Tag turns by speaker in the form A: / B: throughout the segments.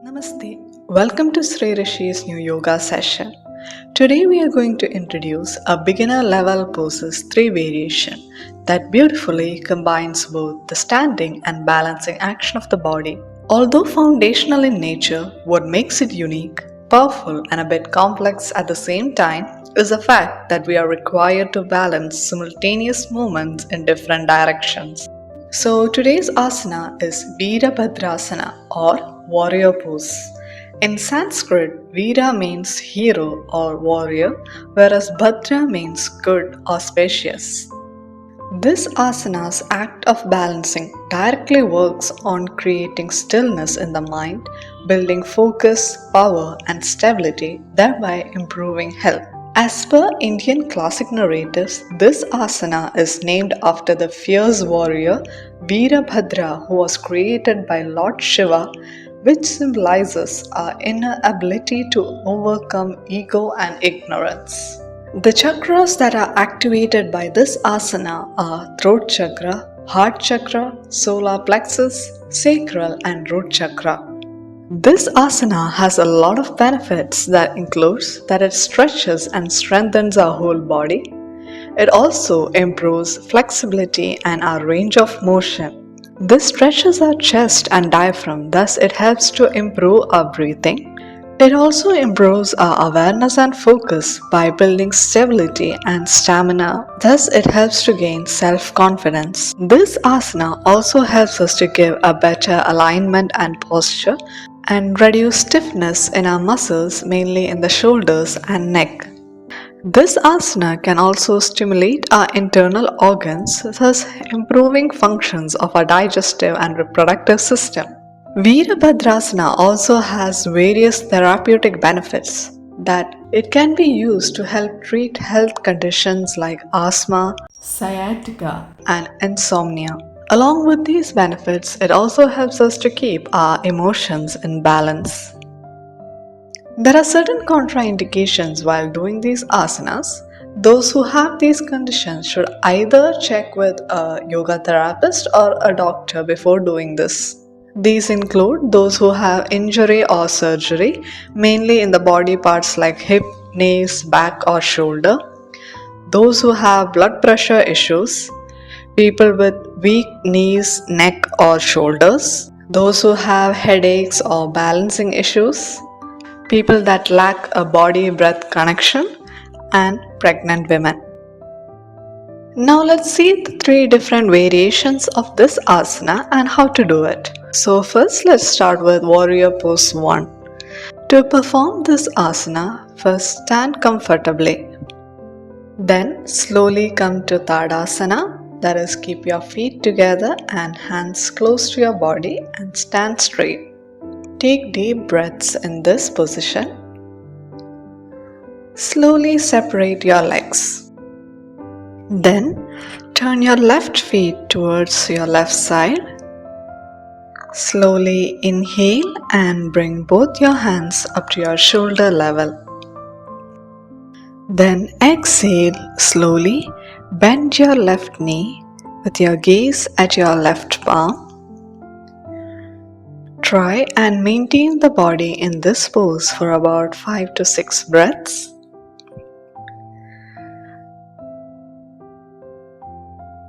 A: Namaste. Welcome to SREERISHI's new yoga session. Today we are going to introduce a beginner level poses 3 variation that beautifully combines both the standing and balancing action of the body. Although foundational in nature, what makes it unique, powerful and a bit complex at the same time is the fact that we are required to balance simultaneous movements in different directions. So today's asana is Veerabhadrasana or warrior pose. In Sanskrit, Veera means hero or warrior, whereas Bhadra means good or spacious. This asana's act of balancing directly works on creating stillness in the mind, building focus, power, and stability, thereby improving health. As per Indian classic narratives, this asana is named after the fierce warrior Veerabhadra who was created by Lord Shiva, which symbolizes our inner ability to overcome ego and ignorance. The chakras that are activated by this asana are throat chakra, heart chakra, solar plexus, sacral, and root chakra. This asana has a lot of benefits that includes that it stretches and strengthens our whole body. It also improves flexibility and our range of motion. This stretches our chest and diaphragm, thus it helps to improve our breathing. It also improves our awareness and focus by building stability and stamina, thus it helps to gain self-confidence. This asana also helps us to give a better alignment and posture and reduce stiffness in our muscles, mainly in the shoulders and neck. This asana can also stimulate our internal organs, thus improving functions of our digestive and reproductive system. Veerabhadrasana also has various therapeutic benefits that it can be used to help treat health conditions like asthma, sciatica, and insomnia. Along with these benefits, it also helps us to keep our emotions in balance. There are certain contraindications while doing these asanas. Those who have these conditions should either check with a yoga therapist or a doctor before doing this. These include those who have injury or surgery, mainly in the body parts like hip, knees, back, or shoulder, those who have blood pressure issues, people with weak knees, neck, or shoulders, those who have headaches or balancing issues, people that lack a body breath connection, and pregnant women. Now let's see the 3 different variations of this asana and how to do it. So first let's start with warrior pose 1. To perform this asana, first stand comfortably. Then slowly come to Tadasana, that is keep your feet together and hands close to your body and stand straight. Take deep breaths in this position. Slowly separate your legs. Then turn your left feet towards your left side. Slowly inhale and bring both your hands up to your shoulder level. Then exhale slowly, bend your left knee with your gaze at your left palm. Try and maintain the body in this pose for about 5 to 6 breaths.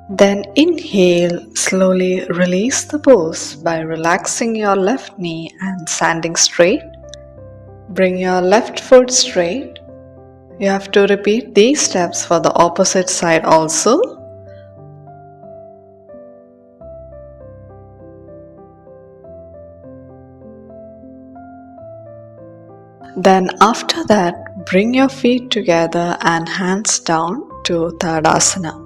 A: Then inhale, slowly release the pose by relaxing your left knee and standing straight. Bring your left foot straight. You have to repeat these steps for the opposite side also. Then after that, bring your feet together and hands down to Tadasana.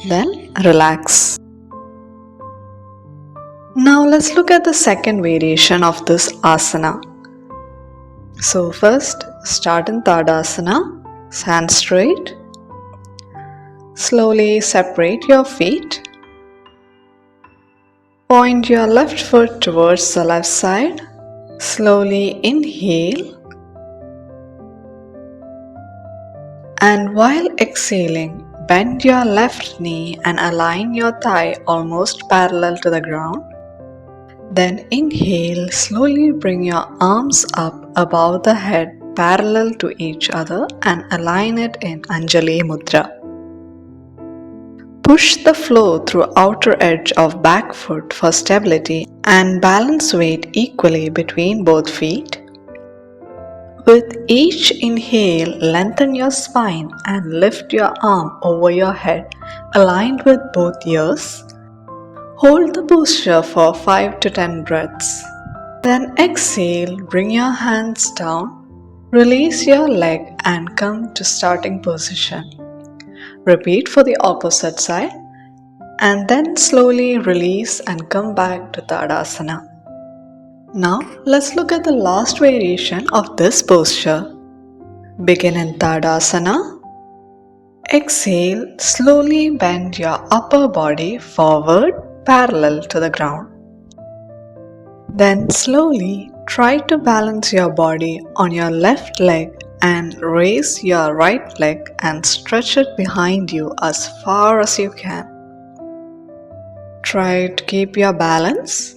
A: Then relax. Now let's look at the second variation of this asana. So first, start in Tadasana, stand straight. Slowly separate your feet. Point your left foot towards the left side. Slowly inhale. And while exhaling, bend your left knee and align your thigh almost parallel to the ground. Then inhale, slowly bring your arms up above the head parallel to each other and align it in Anjali Mudra. Push the floor through outer edge of back foot for stability and balance weight equally between both feet. With each inhale, lengthen your spine and lift your arm over your head, aligned with both ears. Hold the posture for 5 to 10 breaths. Then exhale, bring your hands down, release your leg and come to starting position. Repeat for the opposite side and then slowly release and come back to Tadasana. Now let's look at the last variation of this posture. Begin in Tadasana. Exhale, slowly bend your upper body forward parallel to the ground. Then slowly try to balance your body on your left leg and raise your right leg and stretch it behind you as far as you can. Try to keep your balance.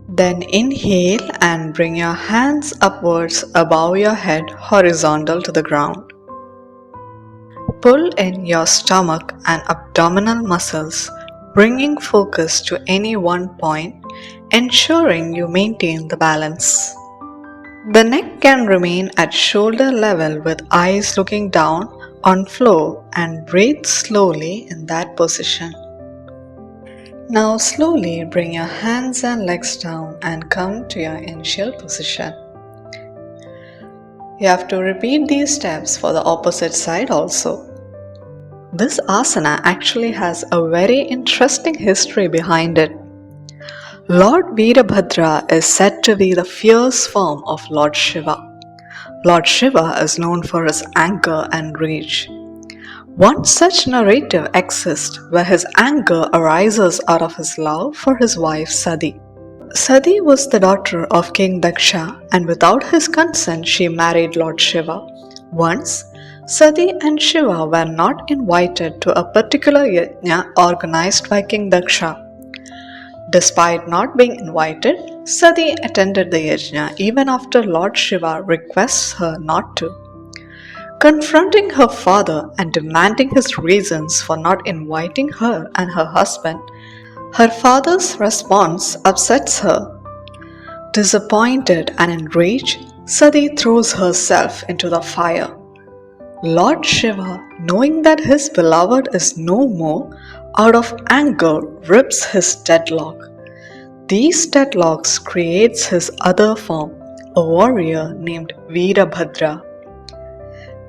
A: Then inhale and bring your hands upwards above your head horizontal to the ground. Pull in your stomach and abdominal muscles, bringing focus to any one point, ensuring you maintain the balance. The neck can remain at shoulder level with eyes looking down on floor and breathe slowly in that position. Now slowly bring your hands and legs down and come to your initial position. You have to repeat these steps for the opposite side also. This asana actually has a very interesting history behind it. Lord Veerabhadra is said to be the fierce form of Lord Shiva. Lord Shiva is known for his anger and rage. One such narrative exists where his anger arises out of his love for his wife Sati. Sati was the daughter of King Daksha and without his consent she married Lord Shiva. Once, Sati and Shiva were not invited to a particular yajna organized by King Daksha. Despite not being invited, Sati attended the yajna even after Lord Shiva requests her not to. Confronting her father and demanding his reasons for not inviting her and her husband, her father's response upsets her. Disappointed and enraged, Sati throws herself into the fire. Lord Shiva, knowing that his beloved is no more, out of anger rips his deadlock. These deadlocks creates his other form, a warrior named Veerabhadra.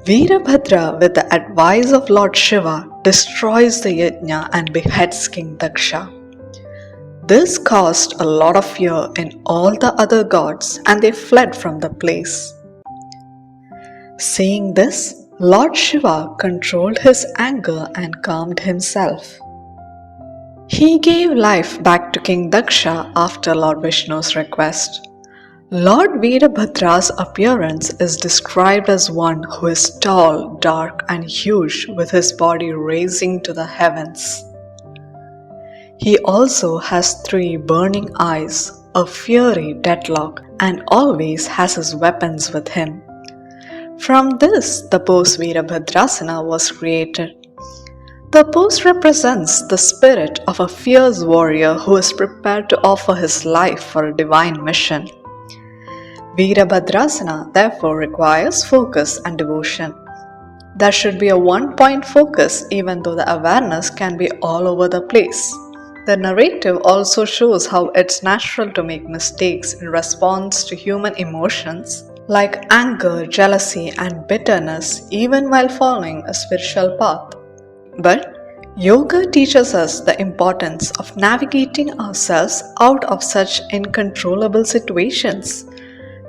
A: Veerabhadra, with the advice of Lord Shiva, destroys the yajna and beheads King Daksha. This caused a lot of fear in all the other gods and they fled from the place. Seeing this, Lord Shiva controlled his anger and calmed himself. He gave life back to King Daksha after Lord Vishnu's request. Lord Veerabhadra's appearance is described as one who is tall, dark and huge with his body raising to the heavens. He also has 3 burning eyes, a fiery deadlock and always has his weapons with him. From this, the pose Veerabhadrasana was created. The pose represents the spirit of a fierce warrior who is prepared to offer his life for a divine mission. Veerabhadrasana therefore requires focus and devotion. There should be a one-point focus even though the awareness can be all over the place. The narrative also shows how it's natural to make mistakes in response to human emotions like anger, jealousy and bitterness even while following a spiritual path. But yoga teaches us the importance of navigating ourselves out of such uncontrollable situations.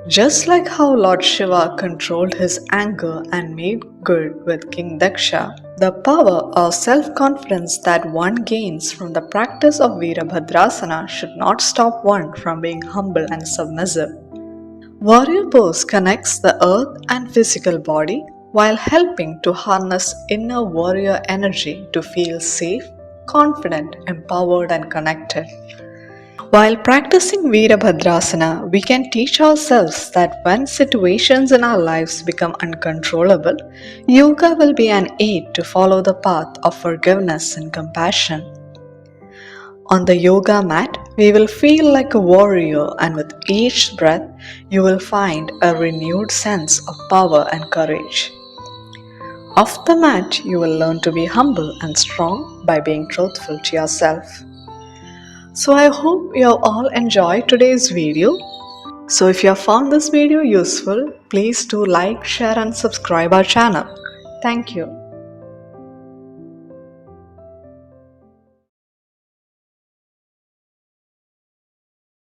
A: Just like how Lord Shiva controlled his anger and made good with King Daksha, the power or self-confidence that one gains from the practice of Veerabhadrasana should not stop one from being humble and submissive. Warrior pose connects the earth and physical body while helping to harness inner warrior energy to feel safe, confident, empowered and connected. While practicing Virabhadrasana, we can teach ourselves that when situations in our lives become uncontrollable, yoga will be an aid to follow the path of forgiveness and compassion. On the yoga mat, we will feel like a warrior, and with each breath, you will find a renewed sense of power and courage. Off the mat, you will learn to be humble and strong by being truthful to yourself. So I hope you have all enjoyed today's video. So if you have found this video useful, please do like, share and subscribe our channel. Thank you.